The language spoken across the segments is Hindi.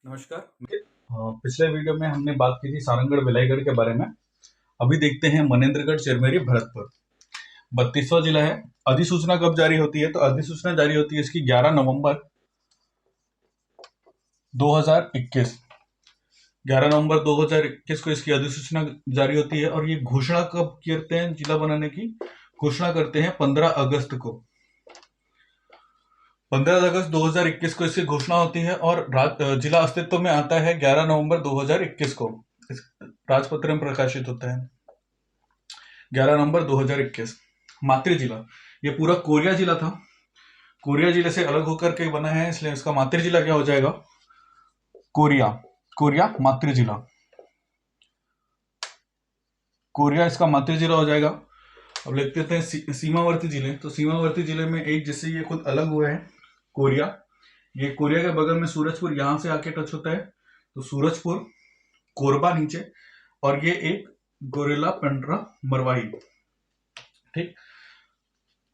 नमस्कार। पिछले वीडियो में हमने बात की थी सारंगगढ़ बिलाईगढ़ के बारे में। अभी देखते हैं मनेंद्रगढ़, चिरमिरी, भरतपुर। 32वां जिला है। अधिसूचना कब जारी होती है? तो अधिसूचना जारी होती है इसकी 11 नवंबर 2021। 11 नवंबर 2021 को इसकी अधिसूचना जारी होती है। और ये घोषणा कब करते हैं जिला बनाने की? घोषणा करते हैं 15 अगस्त को। 15 अगस्त 2021 को इसकी घोषणा होती है और जिला अस्तित्व में आता है 11 नवंबर 2021 को। इस राजपत्र में प्रकाशित होता है 11 नवंबर 2021। मातृ जिला, ये पूरा कोरिया जिला था। कोरिया जिले से अलग होकर के बना है, इसलिए इसका मातृ जिला क्या हो जाएगा? कोरिया। कोरिया मातृ जिला। कोरिया इसका मातृ जिला हो जाएगा। अब लिख देते हैं सीमावर्ती जिले। तो सीमावर्ती जिले में एक, जिससे ये खुद अलग हुआ है, कोरिया। ये कोरिया के बगल में सूरजपुर यहां से आके टच होता है, तो सूरजपुर, कोरबा नीचे, और ये एक गोरेला पेंड्रा मरवाही। ठीक,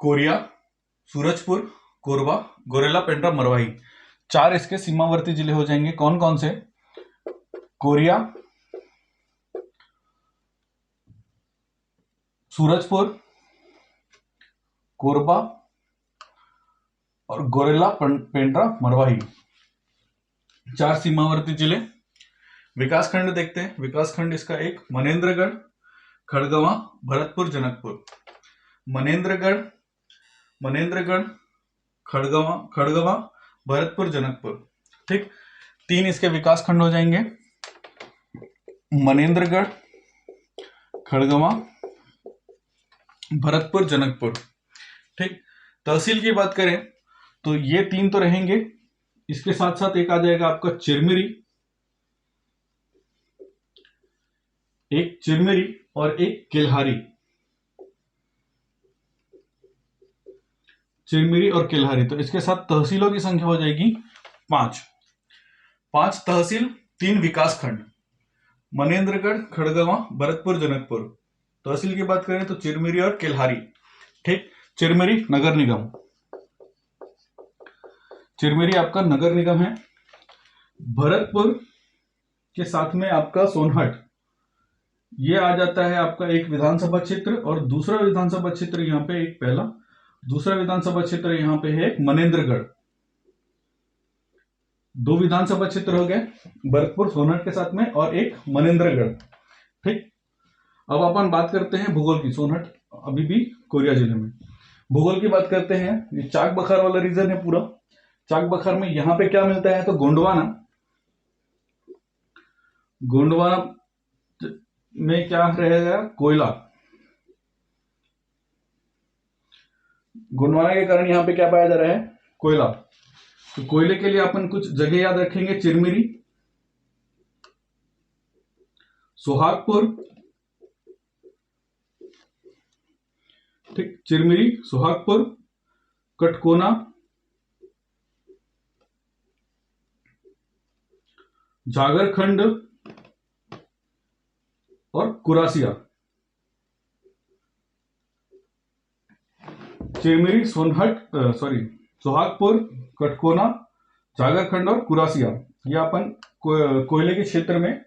कोरिया, सूरजपुर, कोरबा, गोरेला पेंड्रा मरवाही, 4 इसके सीमावर्ती जिले हो जाएंगे। कौन कौन से? कोरिया, सूरजपुर, कोरबा और गोरेला पेंड्रा मरवाही, 4 सीमावर्ती जिले। विकासखंड देखते हैं। विकासखंड इसका एक मनेंद्रगढ़, खड़गवां, भरतपुर, जनकपुर। मनेंद्रगढ़, खड़गवां, भरतपुर, जनकपुर। ठीक, 3 इसके विकास खंड हो जाएंगे, मनेंद्रगढ़, खड़गवां, भरतपुर, जनकपुर। ठीक, तहसील की बात करें तो ये 3 तो रहेंगे। इसके साथ साथ एक आ जाएगा आपका चिरमिरी, एक चिरमिरी और एक केल्हारी। चिरमिरी और केल्हारी, तो इसके साथ तहसीलों की संख्या हो जाएगी 5। 5 तहसील, 3 विकास खंड, मनेंद्रगढ़, खड़गवां, भरतपुर, जनकपुर। तहसील की बात करें तो चिरमिरी और केल्हारी। ठीक, चिरमिरी नगर निगम, चिरमिरी आपका नगर निगम है। भरतपुर के साथ में आपका सोनहट, ये आ जाता है आपका एक विधानसभा क्षेत्र, और दूसरा विधानसभा क्षेत्र यहाँ पे एक पहला, दूसरा विधानसभा क्षेत्र यहाँ पे है मनेंद्रगढ़। 2 विधानसभा क्षेत्र हो गए, भरतपुर सोनहट के साथ में, और एक मनेंद्रगढ़। ठीक, अब अपन बात करते हैं भूगोल की। सोनहट अभी भी कोरिया जिले में। भूगोल की बात करते हैं। ये चाक बखार वाला रीजन है पूरा। चाक बखार में यहां पे क्या मिलता है? तो गोंडवाना। गोंडवाना में क्या रहेगा? कोयला। गोंडवाना के कारण यहां पे क्या पाया जा रहा है? कोयला। तो कोयले के लिए अपन कुछ जगह याद रखेंगे। चिरमिरी, सोहागपुर, ठीक, चिरमिरी, सोहागपुर, कटकोना, जागरखंड और कुरासिया। चिरमिरी, सोहागपुर, कटकोना, जागरखंड और कुरासिया, ये अपन कोयले के क्षेत्र में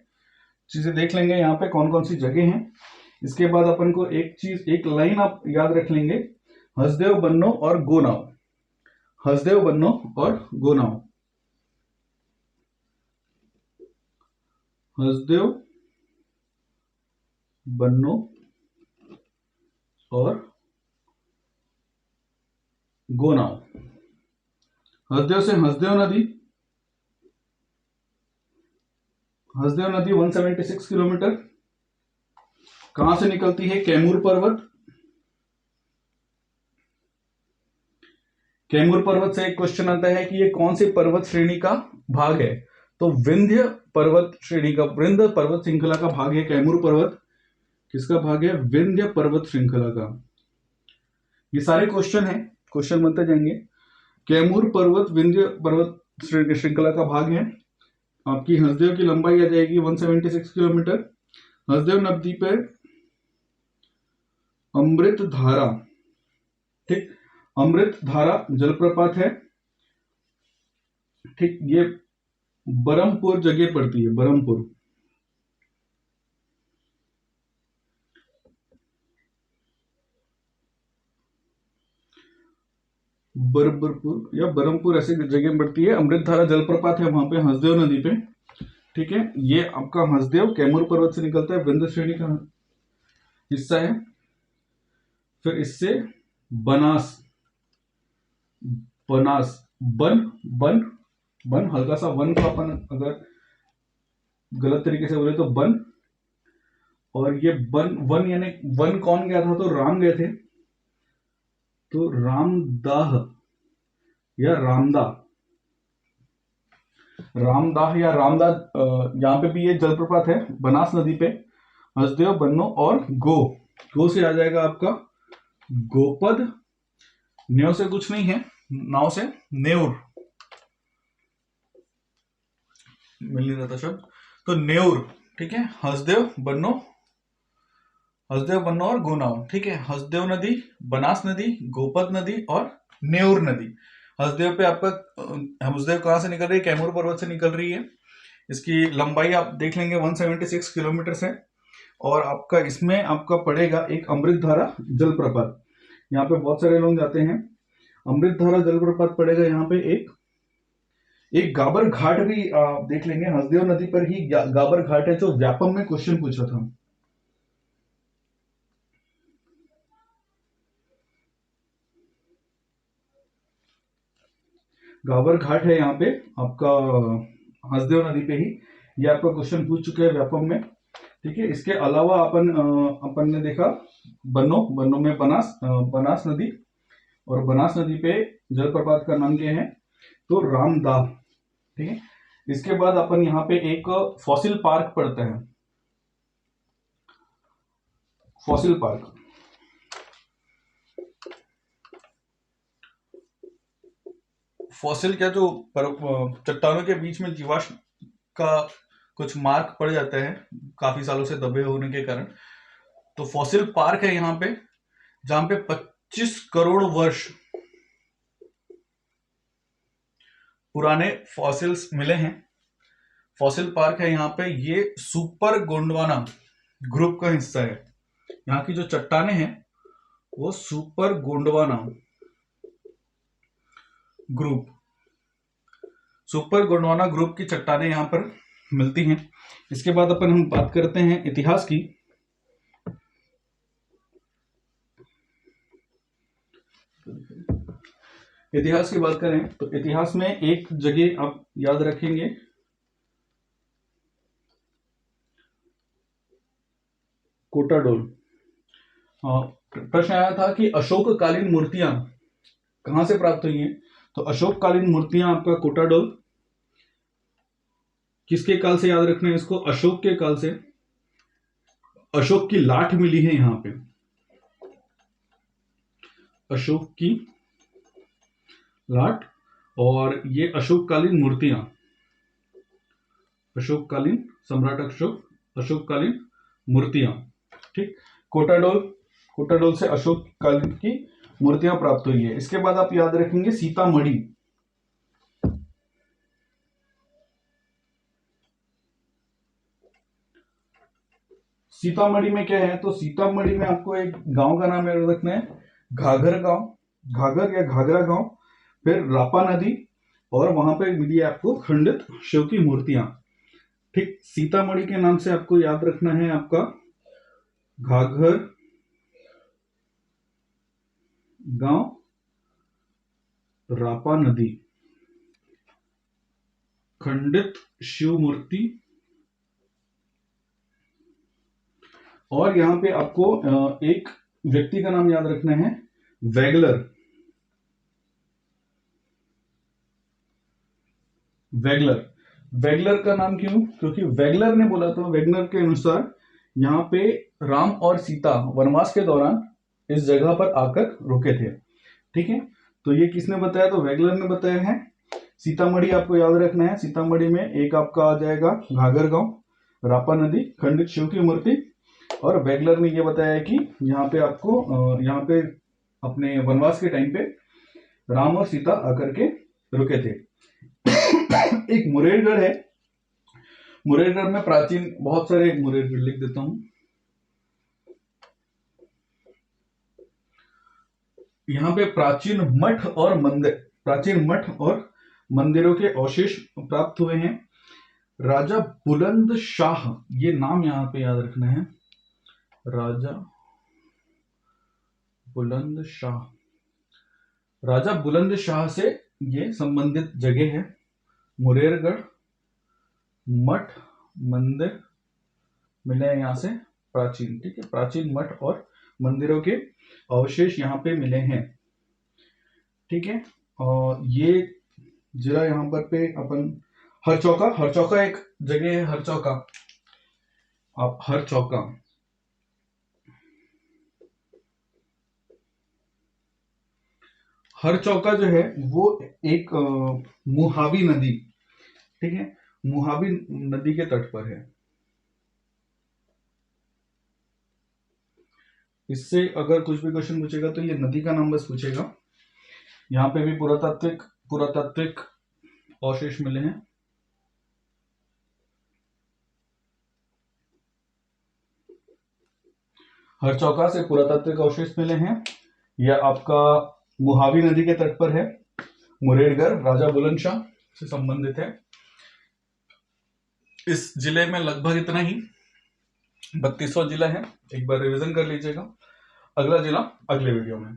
चीजें देख लेंगे यहाँ पे कौन कौन सी जगह हैं। इसके बाद अपन को एक चीज, एक लाइन आप याद रख लेंगे, हसदेव, बन्नो और गोनाव। हसदेव, बन्नो और गोनाव। हसदेव, बन्नो और गोनाव। हसदेव से हसदेव नदी, हसदेव नदी 176 किलोमीटर। कहां से निकलती है? कैमूर पर्वत। कैमूर पर्वत से एक क्वेश्चन आता है कि ये कौन सी पर्वत श्रेणी का भाग है? तो विंध्य पर्वत श्रेणी का, विंध्य पर्वत श्रृंखला का भाग है कैमूर पर्वत। किसका भाग है? विंध्य पर्वत श्रृंखला का। ये सारे क्वेश्चन हैं, क्वेश्चन बनते जाएंगे। कैमूर पर्वत विंध्य पर्वत श्रृंखला का भाग है। आपकी हसदेव की लंबाई आ जाएगी 176 किलोमीटर। हसदेव नदी पर अमृत धारा, ठीक, अमृत धारा जलप्रपात है। ठीक, ये बरहमपुर जगह पड़ती है, बरहमपुर। बरबरपुर या बरहमपुर ऐसे जगह में पड़ती है। अमृतधारा जलप्रपात है वहां पे हंसदेव नदी पे। ठीक है, ये आपका हंसदेव कैमूर पर्वत से निकलता है, विंध्य श्रेणी का हिस्सा है। फिर इससे बनास, बनास बन बन बन, हल्का सा वन को अपन अगर गलत तरीके से बोले तो बन, और ये वन वन यानी वन कौन गया था, तो राम गए थे, तो रामदाह या रामदा, रामदाह या रामदा, यहाँ पे भी ये जलप्रपात है बनास नदी पे। हंसदेव, बन्नो और गो से आ जाएगा आपका गोपद, न्यो से कुछ नहीं है, नाव से नेउर, मिल नहीं रहा था शब्द, तो नेउर। ठीक है, हंसदेव बन्नो और गोनाव। ठीक है, हंसदेव नदी, बनास नदी, गोपद नदी और नेउर नदी। हंसदेव पे आपका, हंसदेव कहां से निकल रही है, कैमूर पर्वत से निकल रही है। इसकी लंबाई आप देख लेंगे 176 किलोमीटर है। और आपका इसमें आपका पड़ेगा एक अमृतधारा जलप्रपात, यहाँ पे बहुत सारे लोग जाते हैं। अमृतधारा जलप्रपात पड़ेगा यहाँ पे एक गाबर घाट भी देख लेंगे, हंसदेव नदी पर ही गाबर घाट है, जो व्यापम में क्वेश्चन पूछा था। गाबर घाट है यहाँ पे आपका हंसदेव नदी पे ही, ये आपका क्वेश्चन पूछ चुके हैं व्यापम में। ठीक है, इसके अलावा अपन ने देखा बन्नो में बनास नदी, और बनास नदी पे जलप्रपात का नाम क्या है, तो रामदाह। ठीक है, इसके बाद अपन यहाँ पे एक फॉसिल पार्क पढ़ते हैं। फॉसिल पार्क, फॉसिल क्या, जो चट्टानों के बीच में जीवाश्म का कुछ मार्क पड़ जाते हैं काफी सालों से दबे होने के कारण, तो फॉसिल पार्क है यहाँ पे, जहां पे 25 करोड़ वर्ष पुराने फॉसिल्स मिले हैं। फॉसिल पार्क है यहाँ पे, ये सुपर गोंडवाना ग्रुप का हिस्सा है। यहाँ की जो चट्टाने हैं वो super Gondwana group, super Gondwana group की चट्टानें यहाँ पर मिलती हैं। इसके बाद अपन हम बात करते हैं इतिहास की। इतिहास की बात करें तो इतिहास में एक जगह आप याद रखेंगे, कोटाडोल। प्रश्न आया था कि अशोककालीन मूर्तियां कहां से प्राप्त हुई हैं, तो अशोककालीन मूर्तियां आपका कोटाडोल। किसके काल से याद रखना है इसको, अशोक के काल से। अशोक की लाठ मिली है यहां पे, अशोक की लाठ, और ये अशोककालीन मूर्तियां, अशोककालीन सम्राट अशोककालीन मूर्तियां। ठीक, कोटाडोल से अशोककालीन की मूर्तियां प्राप्त हुई है। इसके बाद आप याद रखेंगे सीतामढ़ी। सीतामढ़ी में क्या है, तो सीतामढ़ी में आपको एक गांव का नाम याद रखना है, घाघर गांव, घाघर या घाघरा गांव। फिर रापा नदी, और वहां पे मिली है आपको खंडित शिव की मूर्तियां। ठीक, सीतामढ़ी के नाम से आपको याद रखना है आपका घाघर गांव, रापा नदी, खंडित शिव मूर्ति, और यहां पे आपको एक व्यक्ति का नाम याद रखना है, वैगलर। वैगलर का नाम क्यों, क्योंकि वैगलर ने बोला था, वैगलर के अनुसार यहाँ पे राम और सीता वनवास के दौरान इस जगह पर आकर रुके थे। ठीक है, तो ये किसने बताया, तो वैगलर ने बताया है। सीतामढ़ी आपको याद रखना है, सीतामढ़ी में एक आपका आ जाएगा घाघर गांव, रापा नदी, खंडित शिव की मूर्ति, और वैगलर ने यह बताया कि यहाँ पे आपको यहाँ पे अपने वनवास के टाइम पे राम और सीता आकर के रुके थे। एक मुरेरगढ़ है, मुरेरगढ़ में प्राचीन बहुत सारे, मुरेरगढ़ लिख देता हूं, यहाँ पे प्राचीन मठ और मंदिरों के अवशेष प्राप्त हुए हैं। राजा बुलंद शाह, ये नाम यहाँ पे याद रखना है, राजा बुलंद शाह से ये संबंधित जगह है। मुरेरगढ़ मठ मंदिर मिले हैं यहाँ से प्राचीन, ठीक है, प्राचीन मठ और मंदिरों के अवशेष यहाँ पे मिले हैं, ठीक है। और ये जिला यहाँ पर पे अपन हरचौका एक जगह है, हरचौका, आप हरचौका जो है वो एक मुहावी नदी, ठीक है, मुहावी नदी के तट पर है। इससे अगर कुछ भी क्वेश्चन पूछेगा तो ये नदी का नाम बस पूछेगा। यहाँ पे भी पुरातात्विक अवशेष मिले हैं। हरचौका से पुरातात्विक अवशेष मिले हैं। यह आपका मुहावी नदी के तट पर है। मुरेरगढ़ राजा बुलंद शाह से संबंधित है। इस जिले में लगभग इतना ही, 3200 जिला है। एक बार रिवीजन कर लीजिएगा। अगला जिला अगले वीडियो में।